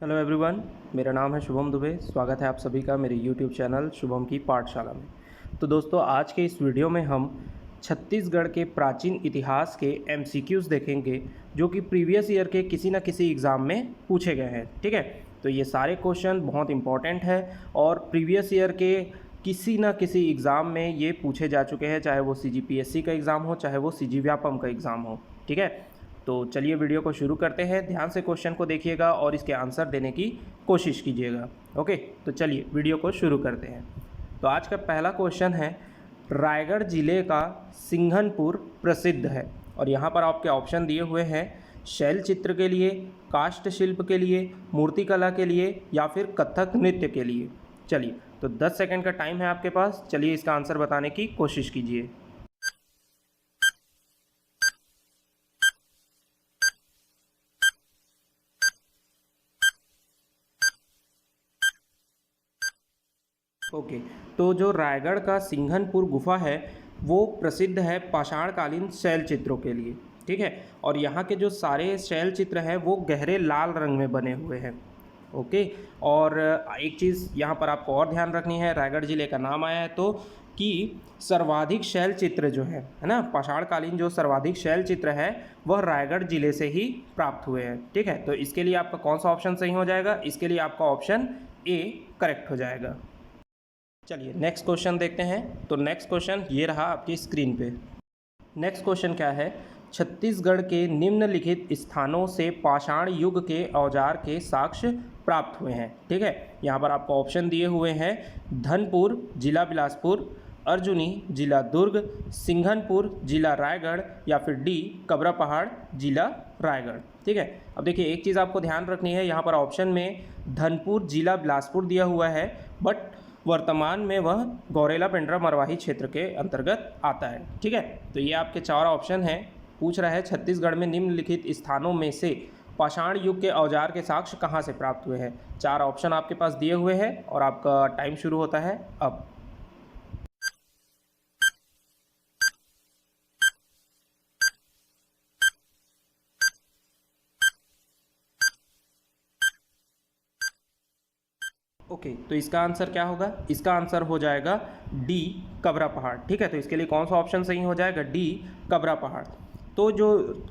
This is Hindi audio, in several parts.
हेलो एवरीवन, मेरा नाम है शुभम दुबे। स्वागत है आप सभी का मेरे यूट्यूब चैनल शुभम की पाठशाला में। तो दोस्तों, आज के इस वीडियो में हम छत्तीसगढ़ के प्राचीन इतिहास के एमसीक्यूज़ देखेंगे जो कि प्रीवियस ईयर के किसी न किसी एग्ज़ाम में पूछे गए हैं। ठीक है, तो ये सारे क्वेश्चन बहुत इंपॉर्टेंट है और प्रीवियस ईयर के किसी न किसी एग्ज़ाम में ये पूछे जा चुके हैं, चाहे वो CGPSC का एग्ज़ाम हो, चाहे वो CG व्यापम का एग्ज़ाम हो। ठीक है, तो चलिए वीडियो को शुरू करते हैं। ध्यान से क्वेश्चन को देखिएगा और इसके आंसर देने की कोशिश कीजिएगा। ओके, तो चलिए वीडियो को शुरू करते हैं। तो आज का पहला क्वेश्चन है, रायगढ़ जिले का सिंघनपुर प्रसिद्ध है। और यहाँ पर आपके ऑप्शन दिए हुए हैं शैल चित्र के लिए, काष्ठ शिल्प के लिए, मूर्तिकला के लिए या फिर कथक नृत्य के लिए। चलिए, तो 10 सेकंड का टाइम है आपके पास। चलिए इसका आंसर बताने की कोशिश कीजिए। ओके, तो जो रायगढ़ का सिंघनपुर गुफा है वो प्रसिद्ध है पाषाणकालीन शैल चित्रों के लिए। ठीक है, और यहाँ के जो सारे शैल चित्र हैं वो गहरे लाल रंग में बने हुए हैं। ओके, और एक चीज़ यहाँ पर आपको और ध्यान रखनी है, रायगढ़ जिले का नाम आया है तो कि सर्वाधिक शैल चित्र जो है ना, पाषाणकालीन जो सर्वाधिक शैल चित्र है वह रायगढ़ जिले से ही प्राप्त हुए हैं। ठीक है, तो इसके लिए आपका कौन सा ऑप्शन सही हो जाएगा? इसके लिए आपका ऑप्शन ए करेक्ट हो जाएगा। चलिए नेक्स्ट क्वेश्चन देखते हैं। तो नेक्स्ट क्वेश्चन ये रहा आपकी स्क्रीन पे। नेक्स्ट क्वेश्चन क्या है, छत्तीसगढ़ के निम्नलिखित स्थानों से पाषाण युग के औजार के साक्ष्य प्राप्त हुए हैं। ठीक है, यहाँ पर आपको ऑप्शन दिए हुए हैं धनपुर जिला बिलासपुर, अर्जुनी जिला दुर्ग, सिंघनपुर जिला रायगढ़ या फिर डी कबरा पहाड़ जिला रायगढ़। ठीक है, अब देखिए एक चीज़ आपको ध्यान रखनी है, यहाँ पर ऑप्शन में धनपुर जिला बिलासपुर दिया हुआ है बट वर्तमान में वह गौरेला पेंड्रा मरवाही क्षेत्र के अंतर्गत आता है। ठीक है, तो ये आपके चार ऑप्शन हैं। पूछ रहा है छत्तीसगढ़ में निम्नलिखित स्थानों में से पाषाण युग के औजार के साक्ष्य कहाँ से प्राप्त हुए हैं। चार ऑप्शन आपके पास दिए हुए हैं और आपका टाइम शुरू होता है अब। ओके, तो इसका आंसर क्या होगा? इसका आंसर हो जाएगा डी कबरा पहाड़। ठीक है, तो इसके लिए कौन सा ऑप्शन सही हो जाएगा? डी कबरा पहाड़। तो जो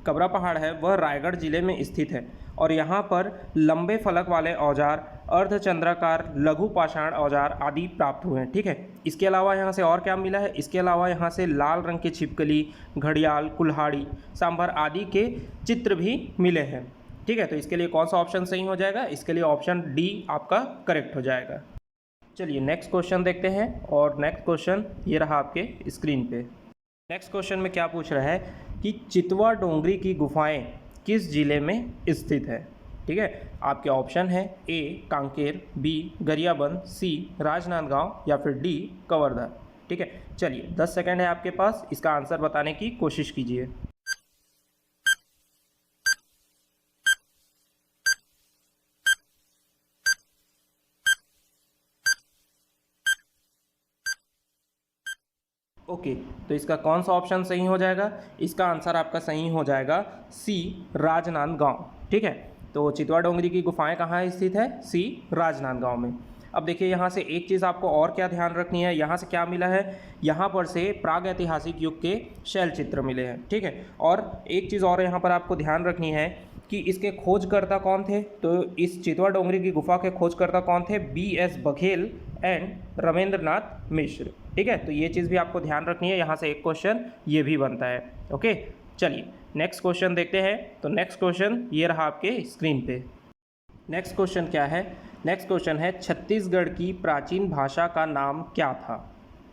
कबरा पहाड़ है वह रायगढ़ जिले में स्थित है और यहाँ पर लंबे फलक वाले औजार, अर्धचंद्राकार लघु पाषाण औजार आदि प्राप्त हुए हैं। ठीक है, इसके अलावा यहाँ से और क्या मिला है? इसके अलावा यहाँ से लाल रंग की छिपकली, घड़ियाल, कुल्हाड़ी, सांभर आदि के चित्र भी मिले हैं। ठीक है, तो इसके लिए कौन सा ऑप्शन सही हो जाएगा? इसके लिए ऑप्शन डी आपका करेक्ट हो जाएगा। चलिए नेक्स्ट क्वेश्चन देखते हैं और नेक्स्ट क्वेश्चन ये रहा आपके स्क्रीन पे। नेक्स्ट क्वेश्चन में क्या पूछ रहा है कि चितवा डोंगरी की गुफाएं किस जिले में स्थित है। ठीक है, आपके ऑप्शन है ए कांकेर, बी गरियाबंद, सी राजनांदगांव या फिर डी कवर्धा। ठीक है, चलिए 10 सेकंड है आपके पास, इसका आंसर बताने की कोशिश कीजिए। ओके, तो इसका कौन सा ऑप्शन सही हो जाएगा? इसका आंसर आपका सही हो जाएगा सी राजनांदगांव। ठीक है, तो चितवा डोंगरी की गुफाएं कहाँ स्थित है? सी राजनांदगांव में। अब देखिए यहाँ से एक चीज़ आपको और क्या ध्यान रखनी है, यहाँ से क्या मिला है? यहाँ पर से प्राग ऐतिहासिक युग के शैल चित्र मिले हैं। ठीक है, और एक चीज़ और यहाँ पर आपको ध्यान रखनी है कि इसके खोजकर्ता कौन थे। तो इस चितवा डोंगरी की गुफा के खोजकर्ता कौन थे? BS बघेल एंड रमेंद्रनाथ मिश्र। ठीक है, तो ये चीज़ भी आपको ध्यान रखनी है, यहाँ से एक क्वेश्चन ये भी बनता है। ओके, चलिए नेक्स्ट क्वेश्चन देखते हैं। तो नेक्स्ट क्वेश्चन ये रहा आपके स्क्रीन पे। नेक्स्ट क्वेश्चन क्या है? नेक्स्ट क्वेश्चन है छत्तीसगढ़ की प्राचीन भाषा का नाम क्या था।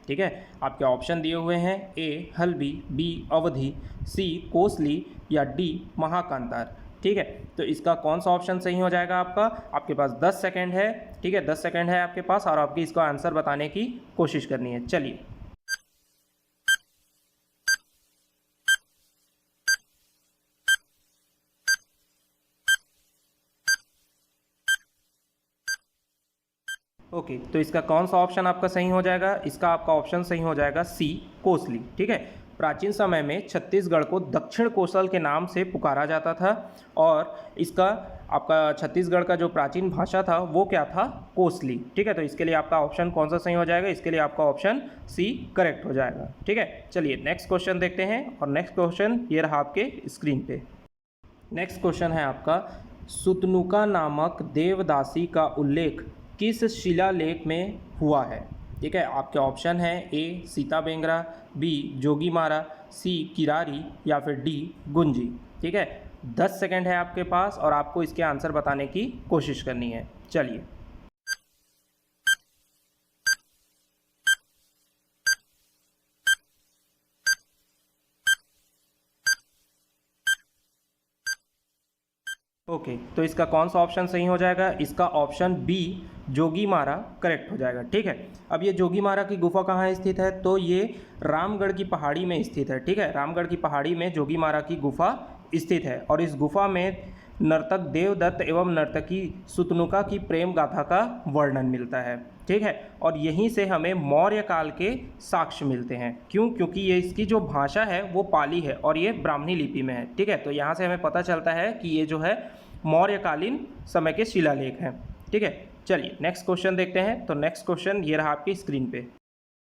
ठीक है, आपके ऑप्शन दिए हुए हैं ए हल्बी, बी अवधी, सी कोसली या डी महाकांतार। ठीक है, तो इसका कौन सा ऑप्शन सही हो जाएगा आपका? आपके पास 10 सेकंड है। ठीक है, 10 सेकंड है आपके पास और आपकी इसका आंसर बताने की कोशिश करनी है। चलिए ओके, तो इसका कौन सा ऑप्शन आपका सही हो जाएगा? इसका आपका ऑप्शन सही हो जाएगा सी कोसली। ठीक है, प्राचीन समय में छत्तीसगढ़ को दक्षिण कोसल के नाम से पुकारा जाता था और इसका आपका छत्तीसगढ़ का जो प्राचीन भाषा था वो क्या था, कोसली। ठीक है, तो इसके लिए आपका ऑप्शन कौन सा सही हो जाएगा, इसके लिए आपका ऑप्शन सी करेक्ट हो जाएगा। ठीक है, चलिए नेक्स्ट क्वेश्चन देखते हैं, और नेक्स्ट क्वेश्चन ये रहा आपके स्क्रीन पे। नेक्स्ट क्वेश्चन है आपका, सुतनुका नामक देवदासी का उल्लेख किस शिलालेख में हुआ है। ठीक है, आपके ऑप्शन है ए सीता बेंगरा, बी जोगीमारा, सी किरारी, या फिर डी गुंजी। ठीक है, 10 सेकंड है आपके पास और आपको इसके आंसर बताने की कोशिश करनी है। चलिए, ओके, तो इसका कौन सा ऑप्शन सही हो जाएगा, इसका ऑप्शन बी जोगीमारा करेक्ट हो जाएगा। ठीक है, अब ये जोगीमारा की गुफा कहाँ स्थित है, तो ये रामगढ़ की पहाड़ी में स्थित है। ठीक है, रामगढ़ की पहाड़ी में जोगीमारा की गुफा स्थित है, और इस गुफा में नर्तक देवदत्त एवं नर्तकी सुतनुका की प्रेम गाथा का वर्णन मिलता है। ठीक है, और यहीं से हमें मौर्य काल के साक्ष्य मिलते हैं। क्यों, क्योंकि ये इसकी जो भाषा है वो पाली है और ये ब्राह्मणी लिपि में है। ठीक है, तो यहाँ से हमें पता चलता है कि ये जो है मौर्यकालीन समय के शिलालेख हैं। ठीक है, चलिए नेक्स्ट क्वेश्चन देखते हैं। तो नेक्स्ट क्वेश्चन ये रहा आपकी स्क्रीन पे।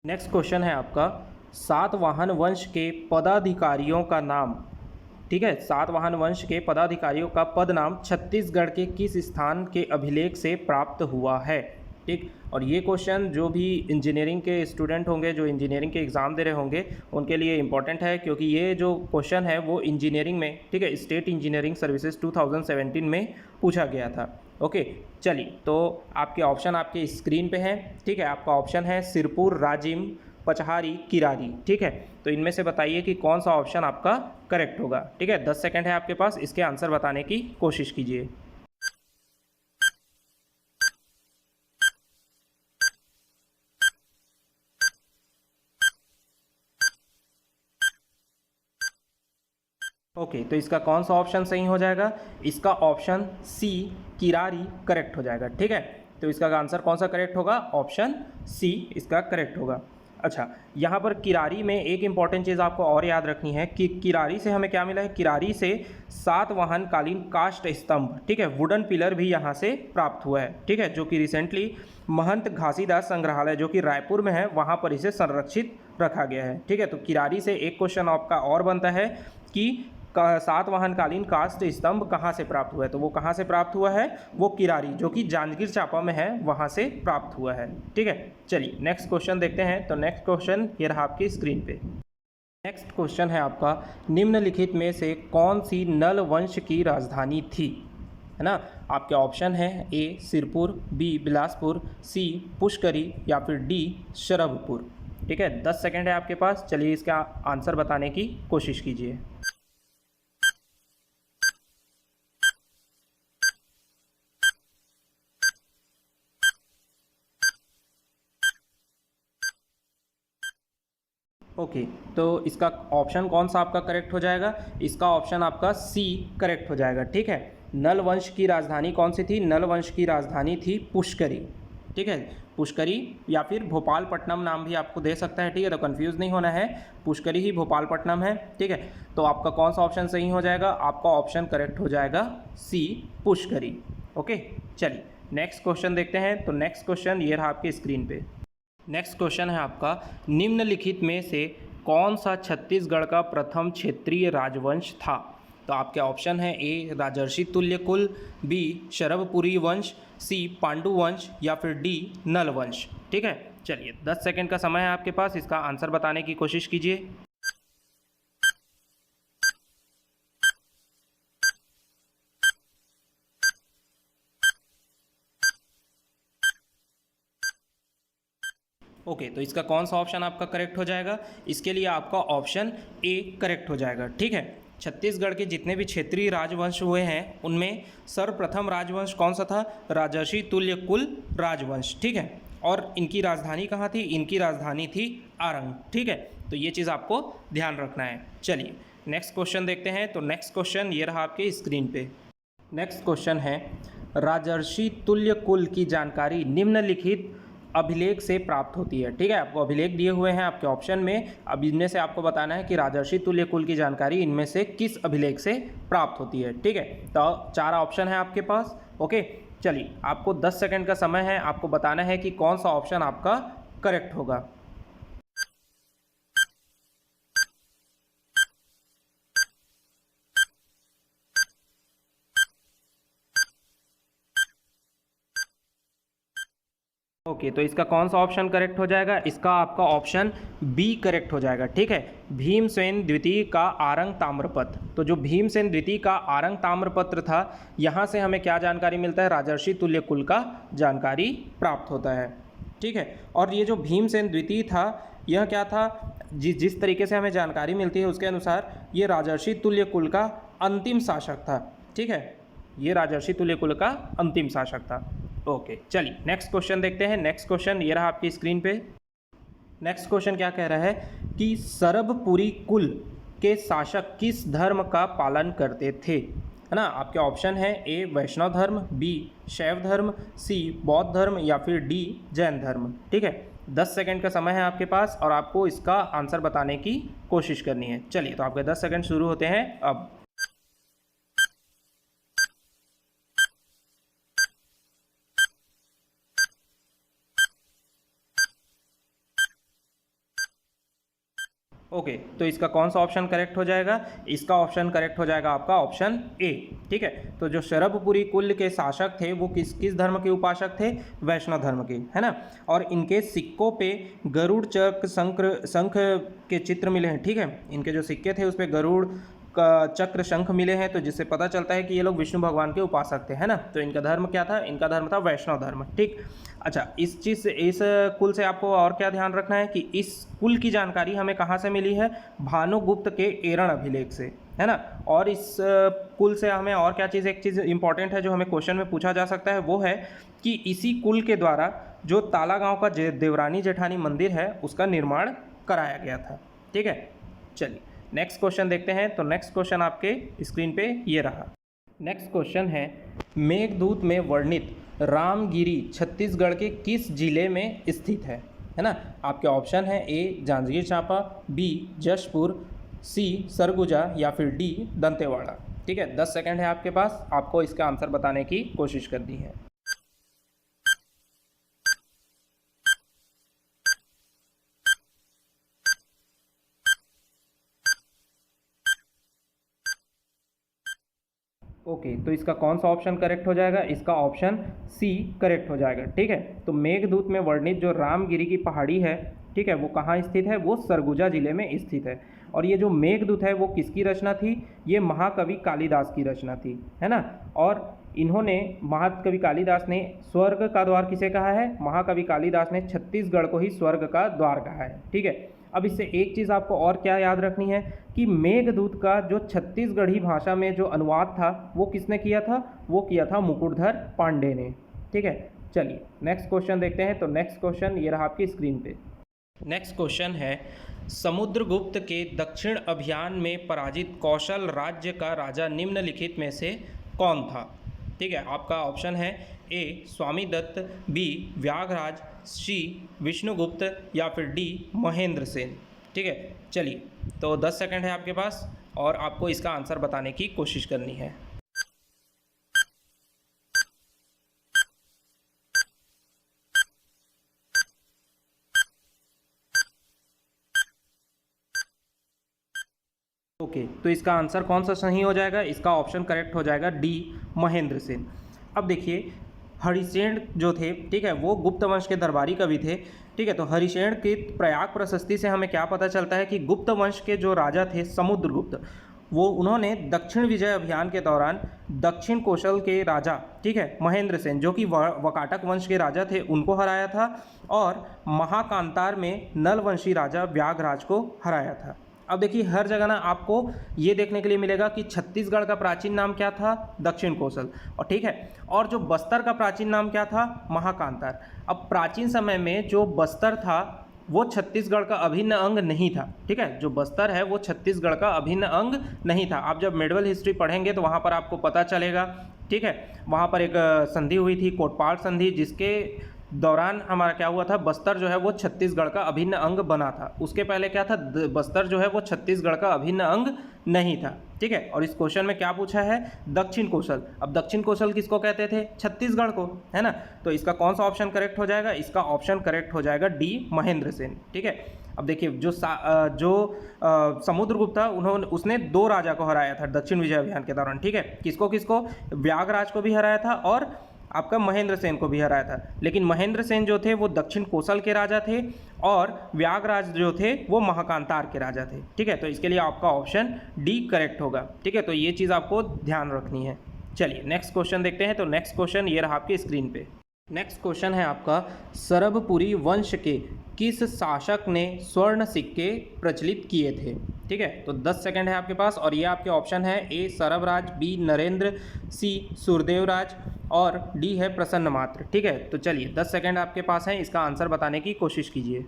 नेक्स्ट क्वेश्चन है आपका, सातवाहन वंश के पदाधिकारियों का नाम। ठीक है, सातवाहन वंश के पदाधिकारियों का पद नाम छत्तीसगढ़ के किस स्थान के अभिलेख से प्राप्त हुआ है। ठीक, और ये क्वेश्चन जो भी इंजीनियरिंग के स्टूडेंट होंगे, जो इंजीनियरिंग के एग्ज़ाम दे रहे होंगे, उनके लिए इंपॉर्टेंट है, क्योंकि ये जो क्वेश्चन है वो इंजीनियरिंग में, ठीक है, स्टेट इंजीनियरिंग सर्विसेज 2017 में पूछा गया था। ओके, चलिए, तो आपके ऑप्शन आपके स्क्रीन पे हैं। ठीक है, आपका ऑप्शन है सिरपुर, राजिम, पचहारी, किरारी। ठीक है, तो इनमें से बताइए कि कौन सा ऑप्शन आपका करेक्ट होगा। ठीक है, 10 सेकंड है आपके पास, इसके आंसर बताने की कोशिश कीजिए। ओके, तो इसका कौन सा ऑप्शन सही हो जाएगा, इसका ऑप्शन सी किरारी करेक्ट हो जाएगा। ठीक है, तो इसका आंसर कौन सा करेक्ट होगा, ऑप्शन सी इसका करेक्ट होगा। अच्छा, यहाँ पर किरारी में एक इंपॉर्टेंट चीज़ आपको और याद रखनी है कि किरारी से हमें क्या मिला है, किरारी से सातवाहन कालीन काष्ठ स्तंभ, ठीक है, वुडन पिलर भी यहाँ से प्राप्त हुआ है। ठीक है, जो कि रिसेंटली महंत घासीदास संग्रहालय जो कि रायपुर में है वहाँ पर इसे संरक्षित रखा गया है। ठीक है, तो किरारी से एक क्वेश्चन आपका और बनता है कि सातवाहन कालीन काष्ठ स्तंभ कहाँ से प्राप्त हुआ है, तो वो कहाँ से प्राप्त हुआ है, वो किरारी जो कि जांजगीर चांपा में है वहाँ से प्राप्त हुआ है। ठीक है, चलिए नेक्स्ट क्वेश्चन देखते हैं। तो नेक्स्ट क्वेश्चन ये रहा आपकी स्क्रीन पे। नेक्स्ट क्वेश्चन है आपका, निम्नलिखित में से कौन सी नल वंश की राजधानी थी, है ना। आपके ऑप्शन है ए सिरपुर, बी बिलासपुर, सी पुष्करी, या फिर डी शरभपुर। ठीक है, 10 सेकंड है आपके पास, चलिए इसका आंसर बताने की कोशिश कीजिए। ओके, तो इसका ऑप्शन कौन सा आपका करेक्ट हो जाएगा, इसका ऑप्शन आपका सी करेक्ट हो जाएगा। ठीक है, नल वंश की राजधानी कौन सी थी, नल वंश की राजधानी थी पुष्करी। ठीक है, पुष्करी या फिर भोपालपट्टनम नाम भी आपको दे सकता है। ठीक है, तो कंफ्यूज नहीं होना है, पुष्करी ही भोपालपट्टनम है। ठीक है, तो आपका कौन सा ऑप्शन सही हो जाएगा, आपका ऑप्शन करेक्ट हो जाएगा सी पुष्करी। ओके, चलिए नेक्स्ट क्वेश्चन देखते हैं। तो नेक्स्ट क्वेश्चन ये रहा आपके स्क्रीन पे। नेक्स्ट क्वेश्चन है आपका, निम्नलिखित में से कौन सा छत्तीसगढ़ का प्रथम क्षेत्रीय राजवंश था। तो आपके ऑप्शन है ए राजर्षि तुल्यकुल, बी शरभपुरी वंश, सी पांडु वंश, या फिर डी नल वंश। ठीक है, चलिए 10 सेकंड का समय है आपके पास, इसका आंसर बताने की कोशिश कीजिए। ओके, तो इसका कौन सा ऑप्शन आपका करेक्ट हो जाएगा, इसके लिए आपका ऑप्शन ए करेक्ट हो जाएगा। ठीक है, छत्तीसगढ़ के जितने भी क्षेत्रीय राजवंश हुए हैं उनमें सर्वप्रथम राजवंश कौन सा था, राजर्षि तुल्यकुल राजवंश। ठीक है, और इनकी राजधानी कहाँ थी, इनकी राजधानी थी आरंग। ठीक है, तो ये चीज़ आपको ध्यान रखना है। चलिए नेक्स्ट क्वेश्चन देखते हैं। तो नेक्स्ट क्वेश्चन ये रहा आपके स्क्रीन पे। नेक्स्ट क्वेश्चन है, राजर्षि तुल्यकुल की जानकारी निम्नलिखित अभिलेख से प्राप्त होती है। ठीक है, आपको अभिलेख दिए हुए हैं आपके ऑप्शन में। अब इनमें से आपको बताना है कि राजर्षि तुल्य कुल की जानकारी इनमें से किस अभिलेख से प्राप्त होती है। ठीक है, तो 4 ऑप्शन है आपके पास। ओके, चलिए आपको 10 सेकंड का समय है, आपको बताना है कि कौन सा ऑप्शन आपका करेक्ट होगा। ओके, तो इसका कौन सा ऑप्शन करेक्ट हो जाएगा? इसका आपका ऑप्शन बी करेक्ट हो जाएगा। ठीक है, भीमसेन द्वितीय का आरंग ताम्रपत्र। तो जो भीमसेन द्वितीय का आरंग ताम्रपत्र था, यहाँ से हमें क्या जानकारी मिलता है? राजर्षि तुल्य कुल का जानकारी प्राप्त होता है। ठीक है, और ये जो भीमसेन द्वितीय था, यह क्या था? जिस तरीके से हमें जानकारी मिलती है उसके अनुसार ये राजर्षि तुल्य कुल का अंतिम शासक था। ठीक है, ये राजर्षि तुल्य कुल का अंतिम शासक था। ओके, चलिए नेक्स्ट क्वेश्चन देखते हैं। नेक्स्ट क्वेश्चन ये रहा आपकी स्क्रीन पे। नेक्स्ट क्वेश्चन क्या कह रहा है कि सरभपुरी कुल के शासक किस धर्म का पालन करते थे? है ना, आपके ऑप्शन है ए वैष्णव धर्म, बी शैव धर्म, सी बौद्ध धर्म या फिर डी जैन धर्म। ठीक है, 10 सेकंड का समय है आपके पास और आपको इसका आंसर बताने की कोशिश करनी है। चलिए, तो आपके 10 सेकंड शुरू होते हैं अब। ओके, तो इसका कौन सा ऑप्शन करेक्ट हो जाएगा? इसका ऑप्शन करेक्ट हो जाएगा आपका ऑप्शन ए। ठीक है, तो जो सरभपुरी कुल के शासक थे वो किस धर्म के उपासक थे? वैष्णव धर्म के, है ना। और इनके सिक्कों पे गरुड़ चक्र शंख के चित्र मिले हैं। ठीक है, इनके जो सिक्के थे उस पर गरुड़ का चक्र शंख मिले हैं, तो जिससे पता चलता है कि ये लोग विष्णु भगवान के उपासक थे, है ना। तो इनका धर्म क्या था? इनका धर्म था वैष्णव धर्म। ठीक, अच्छा, इस कुल से आपको और क्या ध्यान रखना है कि इस कुल की जानकारी हमें कहाँ से मिली है? भानुगुप्त के एरण अभिलेख से, है ना। और इस कुल से हमें और क्या चीज़, एक चीज़ इंपॉर्टेंट है जो हमें क्वेश्चन में पूछा जा सकता है, वो है कि इसी कुल के द्वारा जो ताला गाँव का देवरानी जेठानी मंदिर है उसका निर्माण कराया गया था। ठीक है, चलिए नेक्स्ट क्वेश्चन देखते हैं। तो नेक्स्ट क्वेश्चन आपके स्क्रीन पे ये रहा। नेक्स्ट क्वेश्चन है, मेघदूत में वर्णित रामगिरी छत्तीसगढ़ के किस जिले में स्थित है ना। आपके ऑप्शन है ए जांजगीर चांपा, बी जशपुर, सी सरगुजा या फिर डी दंतेवाड़ा। ठीक है, 10 सेकंड है आपके पास, आपको इसका आंसर बताने की कोशिश करनी है। ओके, तो इसका कौन सा ऑप्शन करेक्ट हो जाएगा? इसका ऑप्शन सी करेक्ट हो जाएगा। ठीक है, तो मेघदूत में वर्णित जो रामगिरी की पहाड़ी है, ठीक है, वो कहाँ स्थित है? वो सरगुजा जिले में स्थित है। और ये जो मेघदूत है वो किसकी रचना थी? ये महाकवि कालिदास की रचना थी, है ना। और इन्होंने, महाकवि कालिदास ने स्वर्ग का द्वार किसे कहा है? महाकवि कालिदास ने छत्तीसगढ़ को ही स्वर्ग का द्वार कहा है। ठीक है, अब इससे एक चीज़ आपको और क्या याद रखनी है कि मेघदूत का जो छत्तीसगढ़ी भाषा में जो अनुवाद था वो किसने किया था? वो किया था मुकुटधर पांडे ने। ठीक है, चलिए नेक्स्ट क्वेश्चन देखते हैं। तो नेक्स्ट क्वेश्चन ये रहा आपकी स्क्रीन पे। नेक्स्ट क्वेश्चन है, समुद्रगुप्त के दक्षिण अभियान में पराजित कौशल राज्य का राजा निम्नलिखित में से कौन था? ठीक है, आपका ऑप्शन है ए स्वामी दत्त, बी व्याघराज, सी विष्णुगुप्त या फिर डी महेंद्र सेन। ठीक है, चलिए, तो 10 सेकंड है आपके पास और आपको इसका आंसर बताने की कोशिश करनी है। ओके, तो इसका आंसर कौन सा सही हो जाएगा? इसका ऑप्शन करेक्ट हो जाएगा डी महेंद्र सेन। अब देखिए, हरिसेन जो थे, ठीक है, वो गुप्त वंश के दरबारी कवि थे। ठीक है, तो हरिसेन की प्रयाग प्रशस्ति से हमें क्या पता चलता है कि गुप्त वंश के जो राजा थे समुद्रगुप्त, वो उन्होंने दक्षिण विजय अभियान के दौरान दक्षिण कौशल के राजा, ठीक है, महेंद्र सेन जो कि वकाटक वंश के राजा थे, उनको हराया था और महाकांतार में नलवंशी राजा व्याघराज को हराया था। अब देखिए, हर जगह ना आपको ये देखने के लिए मिलेगा कि छत्तीसगढ़ का प्राचीन नाम क्या था? दक्षिण कौशल। और ठीक है, और जो बस्तर का प्राचीन नाम क्या था? महाकांतार। अब प्राचीन समय में जो बस्तर था वो छत्तीसगढ़ का अभिन्न अंग नहीं था। ठीक है, जो बस्तर है वो छत्तीसगढ़ का अभिन्न अंग नहीं था। आप जब मेडिवल हिस्ट्री पढ़ेंगे तो वहाँ पर आपको पता चलेगा। ठीक है, वहाँ पर एक संधि हुई थी, कोटपाल संधि, जिसके दौरान हमारा क्या हुआ था, बस्तर जो है वो छत्तीसगढ़ का अभिन्न अंग बना था। उसके पहले क्या था, बस्तर जो है वो छत्तीसगढ़ का अभिन्न अंग नहीं था। ठीक है, और इस क्वेश्चन में क्या पूछा है, दक्षिण कौशल। अब दक्षिण कौशल किसको कहते थे, छत्तीसगढ़ को, है ना। तो इसका कौन सा ऑप्शन करेक्ट हो जाएगा, इसका ऑप्शन करेक्ट हो जाएगा डी, महेंद्र सेन। ठीक है, अब देखिए जो समुद्रगुप्त था उसने 2 राजा को हराया था दक्षिण विजय अभियान के दौरान। ठीक है, किसको किसको, व्यागराज को भी हराया था और आपका महेंद्र सेन को भी हराया था। लेकिन महेंद्र सेन जो थे वो दक्षिण कोसल के राजा थे और व्यागराज जो थे वो महाकांतार के राजा थे। ठीक है, तो इसके लिए आपका ऑप्शन डी करेक्ट होगा। ठीक है, तो ये चीज़ आपको ध्यान रखनी है। चलिए नेक्स्ट क्वेश्चन देखते हैं। तो नेक्स्ट क्वेश्चन ये रहा आपकी स्क्रीन पे। नेक्स्ट क्वेश्चन है आपका, सरबपुरी वंश के किस शासक ने स्वर्ण सिक्के प्रचलित किए थे। ठीक है, तो 10 सेकंड है आपके पास और ये आपके ऑप्शन है, ए सरबराज, बी नरेंद्र, सी सुरदेवराज और डी है प्रसन्न मात्र। ठीक है, तो चलिए 10 सेकंड आपके पास है, इसका आंसर बताने की कोशिश कीजिए।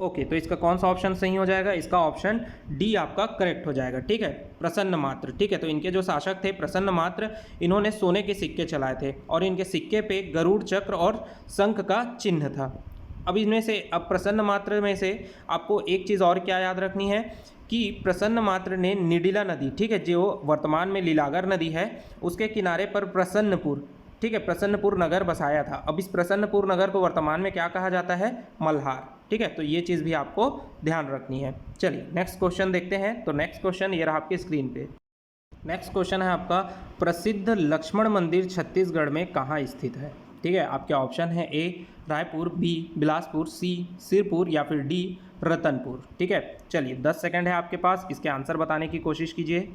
ओके, तो इसका कौन सा ऑप्शन सही हो जाएगा, इसका ऑप्शन डी आपका करेक्ट हो जाएगा। ठीक है, प्रसन्न मात्र। ठीक है, तो इनके जो शासक थे प्रसन्न मात्र, इन्होंने सोने के सिक्के चलाए थे और इनके सिक्के पे गरुड़ चक्र और शंख का चिन्ह था। अब इनमें से, अब प्रसन्न मात्र में से आपको एक चीज़ और क्या याद रखनी है कि प्रसन्न मात्र ने निडिला नदी, ठीक है, जो वर्तमान में लीलागर नदी है, उसके किनारे पर प्रसन्नपुर, ठीक है, प्रसन्नपुर नगर बसाया था। अब इस प्रसन्नपुर नगर को वर्तमान में क्या कहा जाता है, मल्हार। ठीक है, तो ये चीज़ भी आपको ध्यान रखनी है। चलिए नेक्स्ट क्वेश्चन देखते हैं। तो नेक्स्ट क्वेश्चन ये रहा आपकी स्क्रीन पे। नेक्स्ट क्वेश्चन है आपका, प्रसिद्ध लक्ष्मण मंदिर छत्तीसगढ़ में कहाँ स्थित है। ठीक है, आपके ऑप्शन है, ए रायपुर, बी बिलासपुर, सी सिरपुर या फिर डी रतनपुर। ठीक है, चलिए 10 सेकंड है आपके पास, इसके आंसर बताने की कोशिश कीजिए।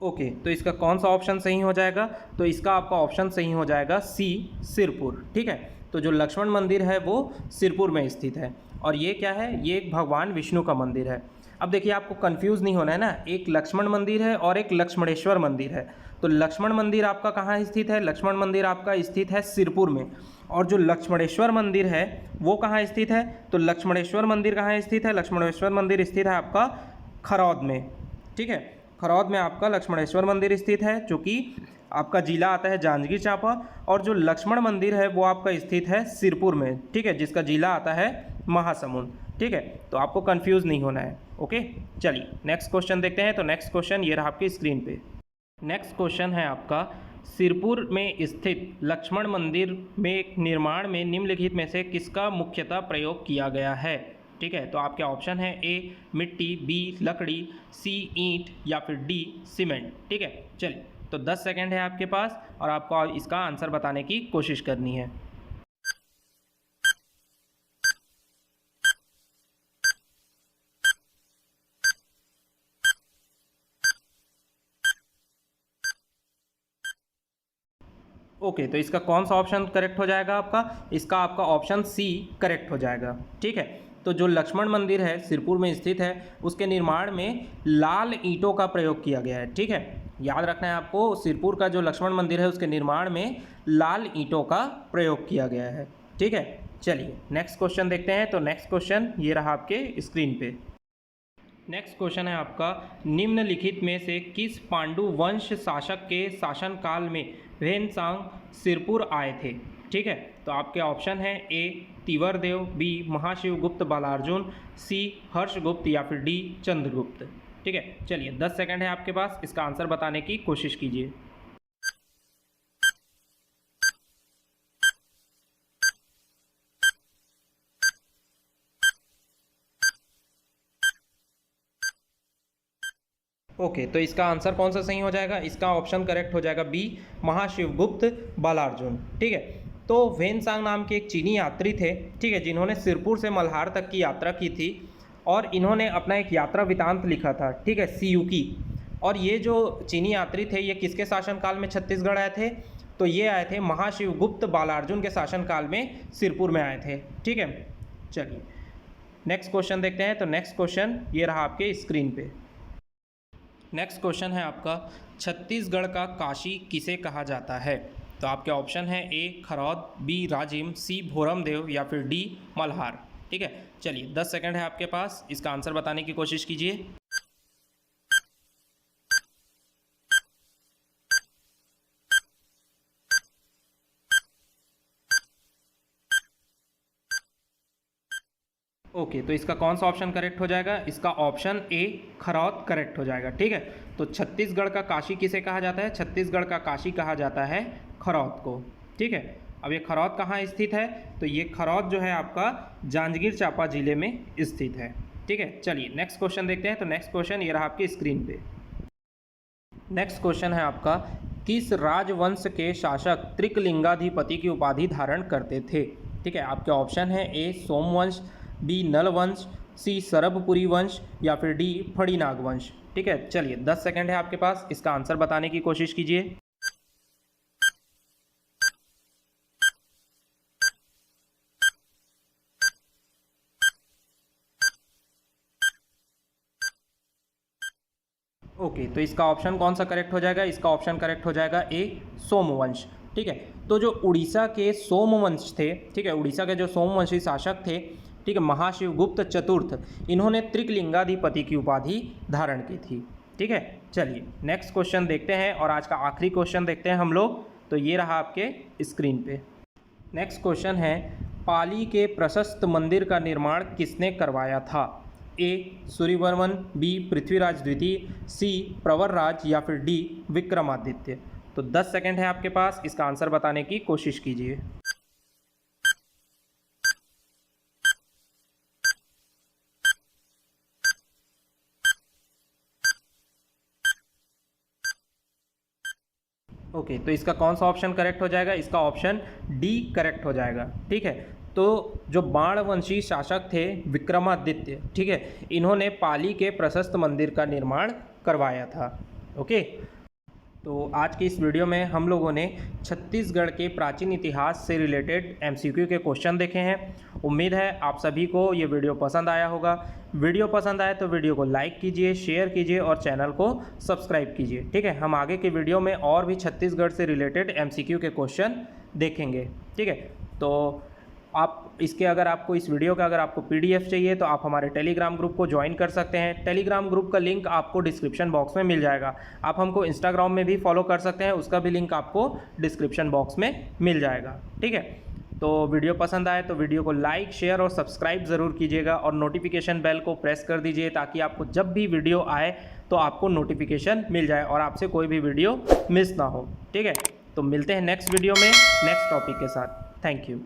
ओके, तो इसका कौन सा ऑप्शन सही हो जाएगा, तो इसका आपका ऑप्शन सही हो जाएगा सी सिरपुर। ठीक है, तो जो लक्ष्मण मंदिर है वो सिरपुर में स्थित है और ये क्या है, ये एक भगवान विष्णु का मंदिर है। अब देखिए आपको कंफ्यूज नहीं होना है ना, एक लक्ष्मण मंदिर है और एक लक्ष्मणेश्वर मंदिर है। तो लक्ष्मण मंदिर आपका कहाँ स्थित है, लक्ष्मण मंदिर आपका स्थित है सिरपुर में, और जो लक्ष्मणेश्वर मंदिर है वो कहाँ स्थित है, तो लक्ष्मणेश्वर मंदिर कहाँ स्थित है, लक्ष्मणेश्वर मंदिर स्थित है आपका खरौद में। ठीक है, खरौद में आपका लक्ष्मणेश्वर मंदिर स्थित है, जो कि आपका जिला आता है जांजगीर चांपा, और जो लक्ष्मण मंदिर है वो आपका स्थित है सिरपुर में। ठीक है, जिसका जिला आता है महासमुंद। ठीक है, तो आपको कंफ्यूज नहीं होना है। ओके, चलिए नेक्स्ट क्वेश्चन देखते हैं। तो नेक्स्ट क्वेश्चन ये रहा आपकी स्क्रीन पे। नेक्स्ट क्वेश्चन है आपका, सिरपुर में स्थित लक्ष्मण मंदिर में निर्माण में निम्नलिखित में से किसका मुख्यतः प्रयोग किया गया है। ठीक है, तो आपके ऑप्शन है, ए मिट्टी, बी लकड़ी, सी ईंट या फिर डी सीमेंट। ठीक है, चलिए तो 10 सेकंड है आपके पास और आपको इसका आंसर बताने की कोशिश करनी है। ओके, तो इसका कौन सा ऑप्शन करेक्ट हो जाएगा आपका, इसका आपका ऑप्शन सी करेक्ट हो जाएगा। ठीक है, तो जो लक्ष्मण मंदिर है सिरपुर में स्थित है, उसके निर्माण में लाल ईंटों का प्रयोग किया गया है। ठीक है, याद रखना है आपको, सिरपुर का जो लक्ष्मण मंदिर है उसके निर्माण में लाल ईंटों का प्रयोग किया गया है। ठीक है, चलिए नेक्स्ट क्वेश्चन देखते हैं। तो नेक्स्ट क्वेश्चन ये रहा आपके स्क्रीन पे। नेक्स्ट क्वेश्चन है आपका, निम्नलिखित में से किस पांडु वंश शासक के शासनकाल में वेनसांग सिरपुर आए थे। ठीक है, तो आपके ऑप्शन है, ए तिवरदेव, बी महाशिवगुप्त बालार्जुन, सी हर्षगुप्त या फिर डी चंद्रगुप्त। ठीक है, चलिए 10 सेकंड है आपके पास, इसका आंसर बताने की कोशिश कीजिए। ओके, तो इसका आंसर कौन सा सही हो जाएगा, इसका ऑप्शन करेक्ट हो जाएगा बी महाशिवगुप्त बालार्जुन। ठीक है, तो वेनसांग नाम के एक चीनी यात्री थे, ठीक है, जिन्होंने सिरपुर से मल्हार तक की यात्रा की थी और इन्होंने अपना एक यात्रा वृतांत लिखा था। ठीक है, सीयूकी। और ये जो चीनी यात्री थे ये किसके शासनकाल में छत्तीसगढ़ आए थे, तो ये आए थे महाशिवगुप्त बालार्जुन के शासनकाल में सिरपुर में आए थे। ठीक है, चलिए नेक्स्ट क्वेश्चन देखते हैं। तो नेक्स्ट क्वेश्चन ये रहा आपके स्क्रीन पे। नेक्स्ट क्वेश्चन है आपका, छत्तीसगढ़ का काशी किसे कहा जाता है? तो आपके ऑप्शन है ए खरौद, बी राजिम, सी भोरमदेव या फिर डी मल्हार। ठीक है, चलिए 10 सेकंड है आपके पास, इसका आंसर बताने की कोशिश कीजिए। ओके, तो इसका कौन सा ऑप्शन करेक्ट हो जाएगा? इसका ऑप्शन ए खरौद करेक्ट हो जाएगा। ठीक है, तो छत्तीसगढ़ का काशी किसे कहा जाता है? छत्तीसगढ़ का काशी कहा जाता है खरौद को। ठीक है, अब ये खरौद कहाँ स्थित है? तो ये खरौद जो है आपका जांजगीर चांपा जिले में स्थित है। ठीक है, चलिए नेक्स्ट क्वेश्चन देखते हैं। तो नेक्स्ट क्वेश्चन ये रहा आपकी स्क्रीन पे। नेक्स्ट क्वेश्चन है आपका, किस राजवंश के शासक त्रिकलिंगाधिपति की उपाधि धारण करते थे? ठीक है, आपके ऑप्शन है ए सोमवंश, बी नल वंश, सी सरभपुरी वंश या फिर डी फड़ीनाग वंश। ठीक है, चलिए 10 सेकंड है आपके पास, इसका आंसर बताने की कोशिश कीजिए। ओके, तो इसका ऑप्शन कौन सा करेक्ट हो जाएगा? इसका ऑप्शन करेक्ट हो जाएगा ए सोमवंश। ठीक है, तो जो उड़ीसा के सोमवंश थे, ठीक है, उड़ीसा के जो सोमवंशी शासक थे, ठीक है, महाशिवगुप्त चतुर्थ, इन्होंने त्रिकलिंगाधिपति की उपाधि धारण की थी। ठीक है, चलिए नेक्स्ट क्वेश्चन देखते हैं और आज का आखिरी क्वेश्चन देखते हैं हम लोग। तो ये रहा आपके स्क्रीन पे। नेक्स्ट क्वेश्चन है, पाली के प्रशस्त मंदिर का निर्माण किसने करवाया था? ए सूर्यवर्मन, बी पृथ्वीराज द्वितीय, सी प्रवरराज या फिर डी विक्रमादित्य। तो 10 सेकंड है आपके पास, इसका आंसर बताने की कोशिश कीजिए। ओके, तो इसका कौन सा ऑप्शन करेक्ट हो जाएगा? इसका ऑप्शन डी करेक्ट हो जाएगा। ठीक है, तो जो बाणवंशी शासक थे विक्रमादित्य, ठीक है, इन्होंने पाली के प्रशस्त मंदिर का निर्माण करवाया था। ओके, तो आज की इस वीडियो में हम लोगों ने छत्तीसगढ़ के प्राचीन इतिहास से रिलेटेड एमसीक्यू के क्वेश्चन देखे हैं। उम्मीद है आप सभी को ये वीडियो पसंद आया होगा। वीडियो पसंद आए तो वीडियो को लाइक कीजिए, शेयर कीजिए और चैनल को सब्सक्राइब कीजिए। ठीक है, हम आगे के वीडियो में और भी छत्तीसगढ़ से रिलेटेड एमसीक्यू के क्वेश्चन देखेंगे। ठीक है, तो आप इसके अगर आपको इस वीडियो का अगर आपको पीडीएफ चाहिए तो आप हमारे टेलीग्राम ग्रुप को ज्वाइन कर सकते हैं। टेलीग्राम ग्रुप का लिंक आपको डिस्क्रिप्शन बॉक्स में मिल जाएगा। आप हमको इंस्टाग्राम में भी फॉलो कर सकते हैं, उसका भी लिंक आपको डिस्क्रिप्शन बॉक्स में मिल जाएगा। ठीक है, तो वीडियो पसंद आए तो वीडियो को लाइक, शेयर और सब्सक्राइब ज़रूर कीजिएगा और नोटिफिकेशन बेल को प्रेस कर दीजिए ताकि आपको जब भी वीडियो आए तो आपको नोटिफिकेशन मिल जाए और आपसे कोई भी वीडियो मिस ना हो। ठीक है, तो मिलते हैं नेक्स्ट वीडियो में नेक्स्ट टॉपिक के साथ। Thank you.